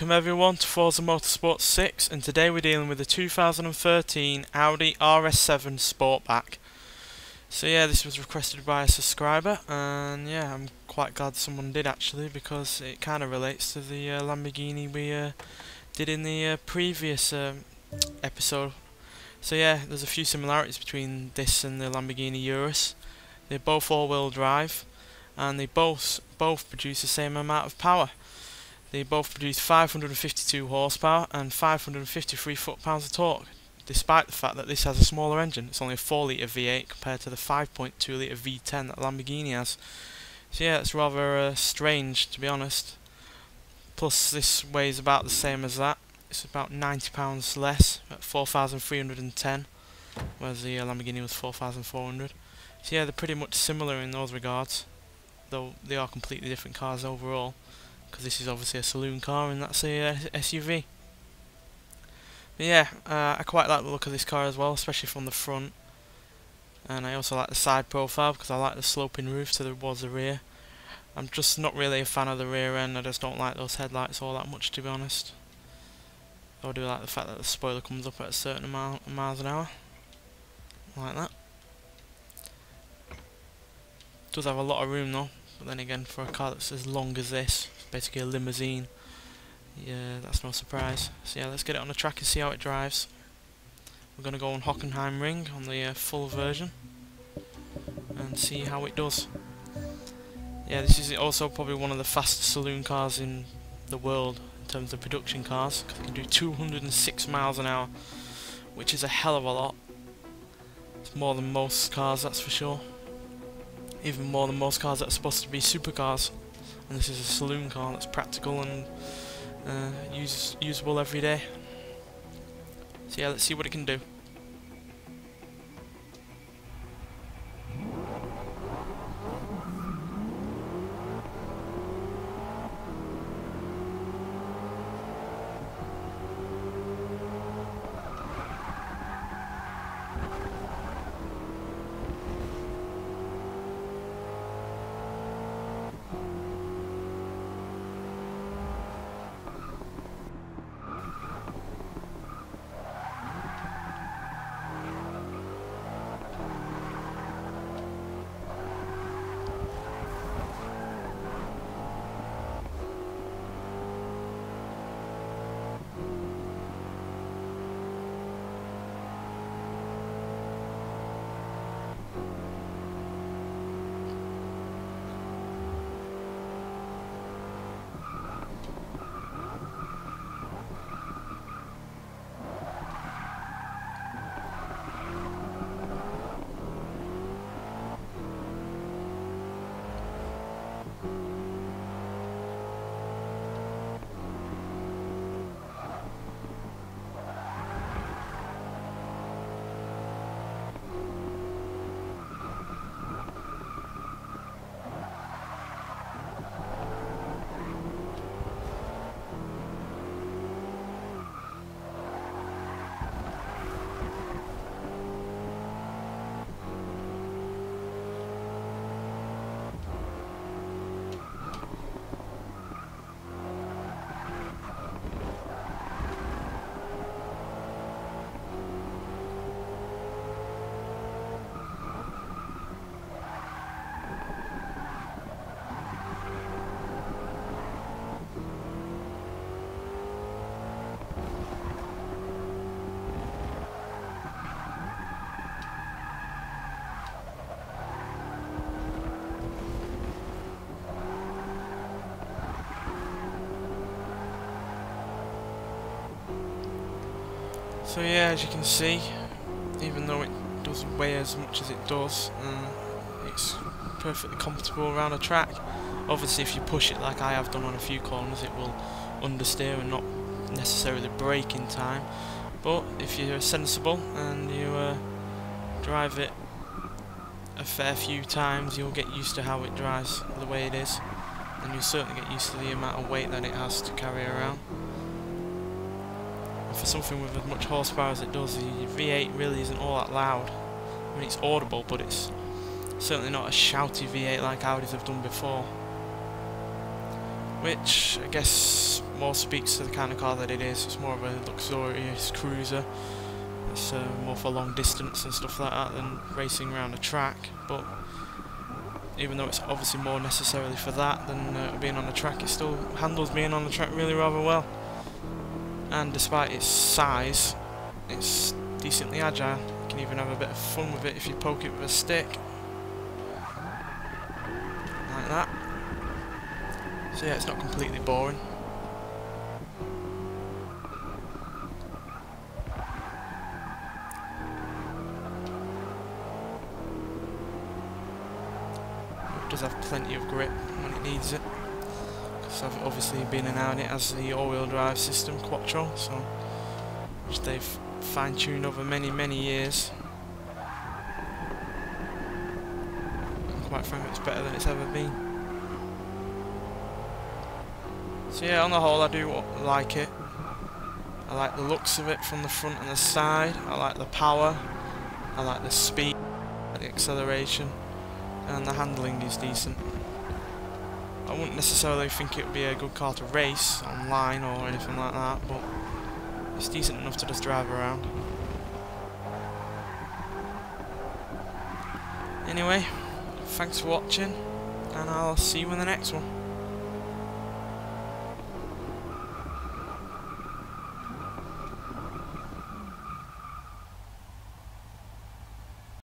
Welcome everyone to Forza Motorsport 6, and today we're dealing with the 2013 Audi RS7 Sportback. So yeah, this was requested by a subscriber, and yeah, I'm quite glad someone did actually, because it kind of relates to the Lamborghini we did in the previous episode. So yeah, there's a few similarities between this and the Lamborghini Urus. They're both all-wheel drive, and they both produce the same amount of power. They both produce 552 horsepower and 553 foot-pounds of torque, despite the fact that this has a smaller engine. It's only a 4 litre V8 compared to the 5.2 litre V10 that Lamborghini has. So yeah, it's rather strange, to be honest. Plus this weighs about the same as that. It's about 90 pounds less, at 4,310, whereas the Lamborghini was 4,400. So yeah, they're pretty much similar in those regards, though they are completely different cars overall, because this is obviously a saloon car and that's a SUV. But yeah, I quite like the look of this car as well, especially from the front, and I also like the side profile because I like the sloping roof towards the rear. I'm just not really a fan of the rear end. I just don't like those headlights all that much, to be honest. I do like the fact that the spoiler comes up at a certain amount of miles an hour, like that. It does have a lot of room though, but then again, for a car that's as long as this, basically a limousine, yeah, that's no surprise. So yeah, let's get it on the track and see how it drives. We're going to go on Hockenheim Ring on the full version and see how it does. Yeah, this is also probably one of the fastest saloon cars in the world in terms of production cars, because it can do 206 miles an hour, which is a hell of a lot. It's more than most cars, that's for sure. Even more than most cars that are supposed to be supercars. And this is a saloon car that's practical and usable every day. So yeah, let's see what it can do. So yeah, as you can see, even though it doesn't weigh as much as it does, it's perfectly comfortable around a track. Obviously if you push it like I have done on a few corners, it will understeer and not necessarily brake in time, but if you're sensible and you drive it a fair few times, you'll get used to how it drives the way it is, and you'll certainly get used to the amount of weight that it has to carry around. And for something with as much horsepower as it does, the V8 really isn't all that loud. I mean, it's audible, but it's certainly not a shouty V8 like Audis have done before. which I guess more speaks to the kind of car that it is. It's more of a luxurious cruiser. It's more for long distance and stuff like that than racing around a track, but even though it's obviously more necessarily for that than being on a track, it still handles being on the track really rather well. And despite its size, it's decently agile. You can even have a bit of fun with it if you poke it with a stick. Like that. So yeah, it's not completely boring. It does have plenty of grip when it needs it. So I've obviously been an Audi, it has the all-wheel drive system, Quattro, so which they've fine-tuned over many years. And quite frankly, it's better than it's ever been. So yeah, on the whole, I do like it. I like the looks of it from the front and the side. I like the power. I like the speed, the acceleration, and the handling is decent. I wouldn't necessarily think it would be a good car to race online or anything like that, but it's decent enough to just drive around. Anyway, thanks for watching, and I'll see you in the next one.